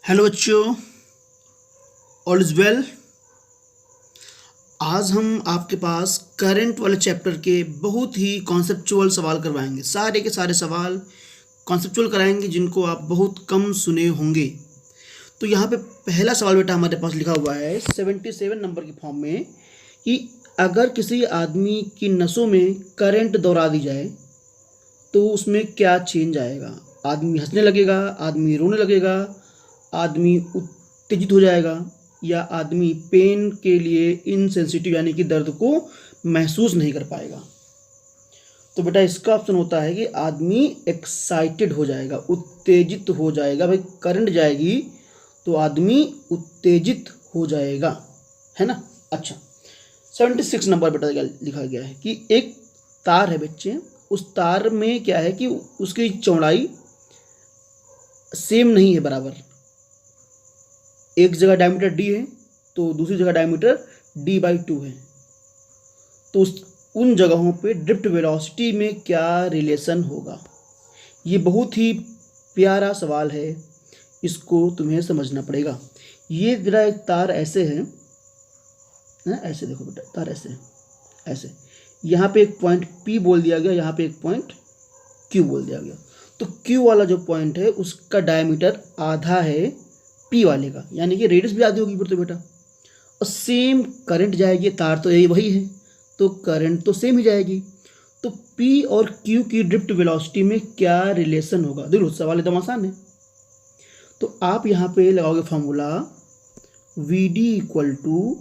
Hello बच्चों, all is well. आज हम आपके पास करंट वाले चैप्टर के बहुत ही कॉन्सेप्चुअल सवाल करवाएंगे। सारे के सारे सवाल कॉन्सेप्चुअल कराएंगे जिनको आप बहुत कम सुने होंगे। तो यहाँ पे पहला सवाल बेटा हमारे पास लिखा हुआ है 77 नंबर के फॉर्म में कि अगर किसी आदमी की नसों में करंट दौड़ा दी जाए तो उसमें क्या चेंज आएगा। आदमी हंसने लगेगा, आदमी रोने लगेगा, आदमी उत्तेजित हो जाएगा या आदमी पेन के लिए इनसेंसिटिव यानी कि दर्द को महसूस नहीं कर पाएगा। तो बेटा इसका ऑप्शन होता है कि आदमी एक्साइटेड हो जाएगा, उत्तेजित हो जाएगा। भाई करंट जाएगी तो आदमी उत्तेजित हो जाएगा, है ना। अच्छा, 76 नंबर बेटा लिखा गया है कि एक तार है बच्चे, उस तार में क्या है कि उसकी चौड़ाई सेम नहीं है बराबर। एक जगह डायमीटर डी है तो दूसरी जगह डायमीटर d/2 है। तो उन जगहों पे ड्रिफ्ट वेलोसिटी में क्या रिलेशन होगा। ये बहुत ही प्यारा सवाल है, इसको तुम्हें समझना पड़ेगा। ये जरा एक तार ऐसे है ना, ऐसे देखो बेटा, तार ऐसे है, ऐसे यहाँ पे एक पॉइंट P बोल दिया गया, यहाँ पे एक पॉइंट Q बोल दिया गया। तो Q वाला जो पॉइंट है उसका डायमीटर आधा है P वाले का, यानी कि रेडियस भी आधी होगी फिर तो बेटा। और सेम करंट जाएगी, तार तो यही वही है तो करंट तो सेम ही जाएगी। तो P और Q की ड्रिफ्ट वेलोसिटी में क्या रिलेशन होगा। देखो सवाल एकदम आसान है। तो आप यहाँ पे लगाओगे formula VD equal to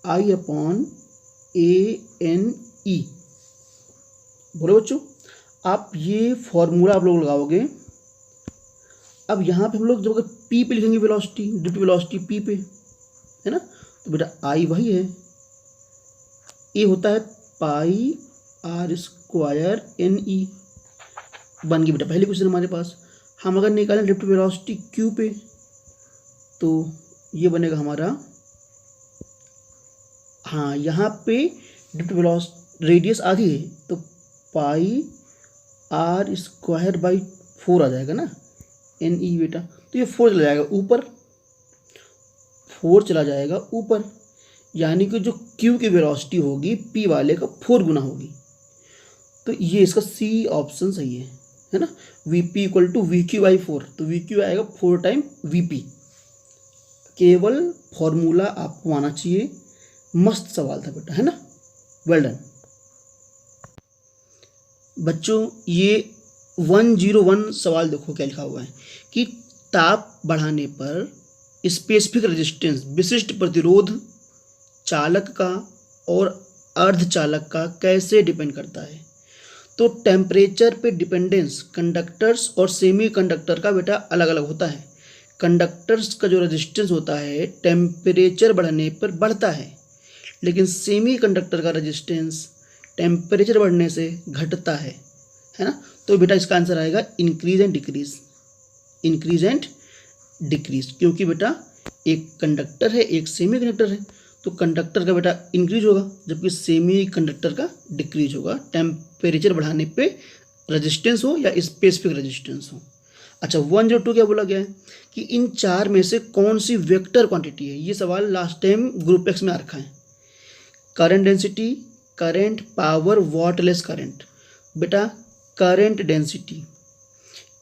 I/ANE। बोलो बच्चों, आप ये फॉर्मूला आप लोग लगाओगे। अब यहाँ पे हम लोग जब P पे लिखेंगे वेलोसिटी, ड्रिफ्ट वेलोसिटी P पे है ना, तो बेटा I वही है, ये होता है πr² NE। बन गई बेटा पहली क्वेश्चन हमारे पास। हम अगर निकालें ड्रिफ्ट वेलोसिटी Q पे तो ये बनेगा हमारा, हाँ यहाँ पे ड्रिफ्ट वेलोसिटी रेडियस आधी है तो πr²/4 आ जाएगा ना NE बेटा। तो ये 4 चला जाएगा ऊपर, 4 चला जाएगा ऊपर, यानी कि जो Q की वेलोसिटी होगी P वाले का 4 गुना होगी। तो ये इसका C ऑप्शन सही है ना। VP इक्वल टू VQ/4, तो VQ आएगा 4 टाइम VP। केवल फॉर्मूला आपको आना चाहिए। मस्त सवाल था बेटा, है ना, वेल डन बच्चों। ये 101 सवाल देखो क्या लिखा हुआ है कि ताप बढ़ाने पर स्पेसिफिक रेजिस्टेंस, विशिष्ट प्रतिरोध चालक का और अर्धचालक का कैसे डिपेंड करता है। तो टेम्परेचर पे डिपेंडेंस कंडक्टर्स और सेमी कंडक्टर का बेटा अलग अलग होता है। कंडक्टर्स का जो रेजिस्टेंस होता है टेम्परेचर बढ़ने पर बढ़ता है, लेकिन सेमी कंडक्टर का रेजिस्टेंस टेम्परेचर बढ़ने से घटता है ना। तो बेटा इसका आंसर आएगा increase and decrease, increase and decrease, क्योंकि बेटा एक कंडक्टर है एक सेमी कंडक्टर है, तो कंडक्टर का बेटा इंक्रीज होगा जबकि सेमी कंडक्टर का डिक्रीज होगा, टेम्परेचर बढ़ाने पे रेजिस्टेंस हो या स्पेसिफिक रेजिस्टेंस हो। अच्छा, 102 क्या बोला गया है कि इन चार में से कौन सी वेक्टर क्वांटिटी है। ये सवाल लास्ट टाइम ग्रुप एक्स में आ रखा है। Current density, current power, wattless current. बेटा करंट डेंसिटी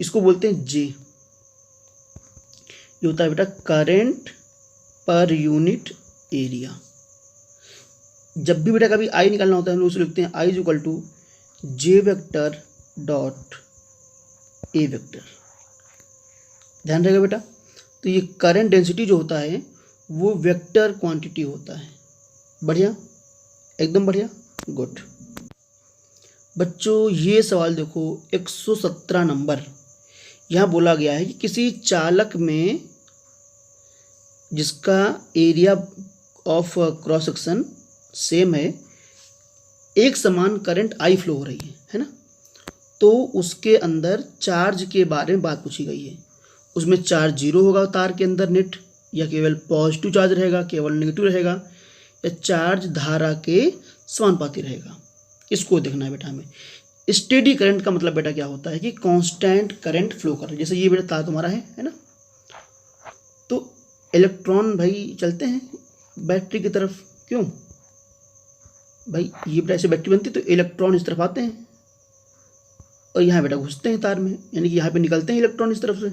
इसको बोलते हैं J, ये होता है बेटा करंट पर यूनिट एरिया। जब भी बेटा कभी I निकालना होता है हम लोग उसे लिखते हैं I equal to J vector dot A vector, ध्यान रहेगा बेटा। तो ये करंट डेंसिटी जो होता है वो वेक्टर क्वांटिटी होता है। बढ़िया, एकदम बढ़िया, गुड बच्चों। ये सवाल देखो 117 नंबर, यहाँ बोला गया है कि किसी चालक में जिसका area of cross section same है, एक समान करंट I फ्लो हो रही है ना, तो उसके अंदर चार्ज के बारे में बात पूछी गई है। उसमें चार्ज 0 होगा तार के अंदर नेट, या केवल पॉजिटिव चार्ज रहेगा, केवल नेगेटिव रहेगा, या चार्ज धारा के समानुपाती रहेगा। इसको देखना है बेटा हमें। स्टेडी करंट का मतलब बेटा क्या होता है कि कांस्टेंट करंट फ्लो कर रहा है। जैसे ये बेटा तार तुम्हारा है ना, इलेक्ट्रॉन भाई चलते हैं बैटरी की तरफ, क्यों भाई, ये बेटा ऐसे बैटरी बनती है तो इलेक्ट्रॉन इस तरफ आते हैं और यहाँ बेटा घुसते हैं तार में, यानी कि यहाँ पे निकलते हैं इलेक्ट्रॉन इस तरफ से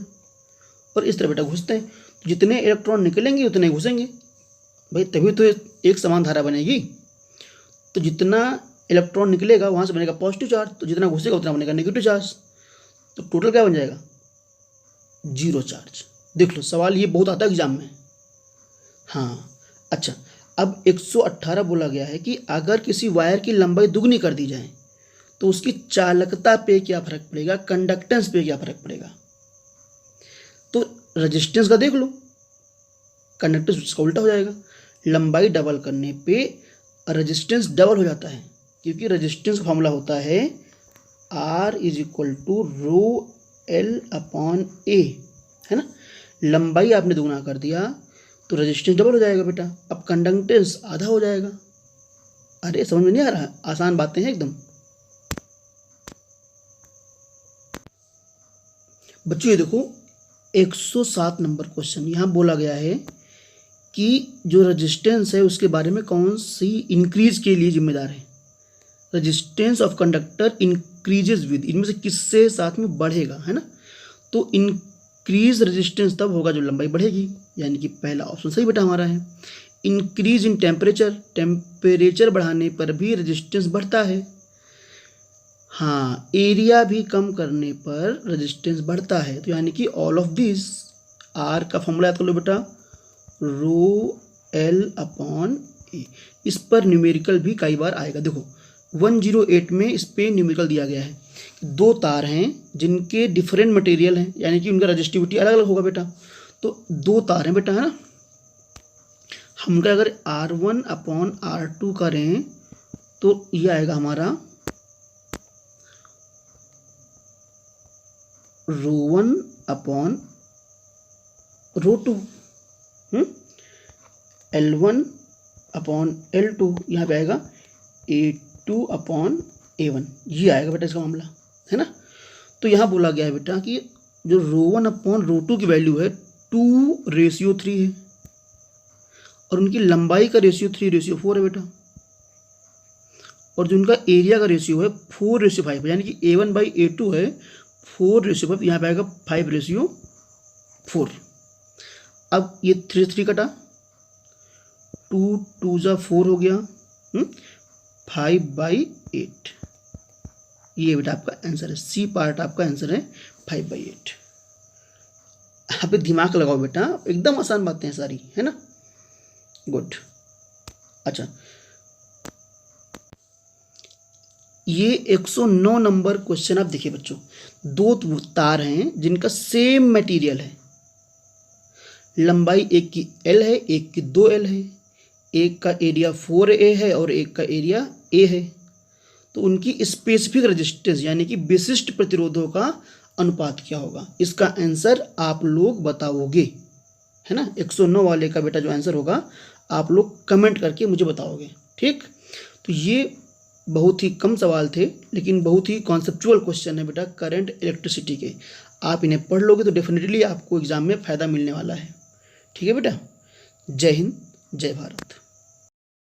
और इस तरफ बेटा घुसते हैं। तो जितने इलेक्ट्रॉन निकलेंगे उतने घुसेंगे भाई, तभी तो एक समान धारा बनेगी। तो जितना इलेक्ट्रॉन निकलेगा वहाँ से बनेगा पॉजिटिव चार्ज, तो जितना घुसेगा उतना बनेगा नेगेटिव चार्ज, तो टोटल क्या बन जाएगा, 0 चार्ज। देख लो सवाल ये बहुत आता है एग्जाम में। हाँ अच्छा, अब 118 बोला गया है कि अगर किसी वायर की लंबाई दुगनी कर दी जाए तो उसकी चालकता पे क्या फर्क पड़ेगा, कंडक्टेंस पे क्या फर्क पड़ेगा। तो रेजिस्टेंस का देख लो, कंडक्टेंस उसका उल्टा हो जाएगा, लंबाई डबल करने पे रेजिस्टेंस डबल हो जाता है, क्योंकि रेजिस्टेंस का फॉर्मूला होता है R = ρL/A, है ना। लंबाई आपने दुगना कर दिया तो रेजिस्टेंस डबल हो जाएगा बेटा, अब कंडक्टेंस आधा हो जाएगा। अरे समझ में नहीं आ रहा, आसान बातें हैं एकदम। बच्चों ये देखो 107 नंबर क्वेश्चन, यहाँ बोला गया है कि जो रेजिस्टेंस है उसके बारे में कौन सी इंक्रीज के लिए जिम्मेदार है। Resistance of conductor increases with, इनमें से किससे साथ में बढ़ेगा, है ना। तो इंक्रीज रेजिस्टेंस तब होगा जब लंबाई बढ़ेगी, यानी कि पहला ऑप्शन सही बेटा हमारा है। इंक्रीज इन टेम्परेचर, टेम्परेचर बढ़ाने पर भी रेजिस्टेंस बढ़ता है। हाँ, एरिया भी कम करने पर रेजिस्टेंस बढ़ता है, तो यानी कि ऑल ऑफ दिस। आर का फॉर्मूला याद कर लो बेटा, ρL/A। इस पर न्यूमेरिकल भी कई बार आएगा। देखो 108 में इस पे न्यूमेरिकल दिया गया है, दो तार हैं जिनके डिफरेंट मटेरियल हैं, यानी कि उनका रजिस्टिविटी अलग अलग होगा बेटा। तो दो तार हैं बेटा, है ना, हमका अगर R1/R2 करें तो ये आएगा हमारा ρ1/ρ2, L1/L2, यहाँ पे आएगा A2/A1, ये आएगा बेटा इसका मामला, है ना। तो यहाँ बोला गया है बेटा कि जो ρ1/ρ2 की वैल्यू है 2:3 है और उनकी लंबाई का रेशियो 3:4 है बेटा, और जो उनका एरिया का रेशियो है 4:5 है, यानी कि A1/A2 है 4:5, यहाँ पे आएगा 5:4। अब ये 3 कटा, 2×2 4 हो गया, 5/8। ये बेटा आपका आंसर है, सी पार्ट आपका आंसर है 5/8। यहाँ पे दिमाग लगाओ बेटा, एकदम आसान बातें हैं सारी, है ना। गुड। अच्छा, ये 109 नंबर क्वेश्चन आप देखिए बच्चों, दो तार हैं जिनका सेम मटेरियल है, लंबाई एक की L है, एक की 2L है, एक का एरिया 4A है और एक का एरिया A है। तो उनकी स्पेसिफिक रेजिस्टेंस यानी कि विशिष्ट प्रतिरोधों का अनुपात क्या होगा, इसका आंसर आप लोग बताओगे, है ना। 109 वाले का बेटा जो आंसर होगा आप लोग कमेंट करके मुझे बताओगे, ठीक। तो ये बहुत ही कम सवाल थे लेकिन बहुत ही कॉन्सेप्चुअल क्वेश्चन है बेटा करंट इलेक्ट्रिसिटी के। आप इन्हें पढ़ लोगे तो डेफिनेटली आपको एग्जाम में फ़ायदा मिलने वाला है, ठीक है बेटा। जय हिंद, जय भारत।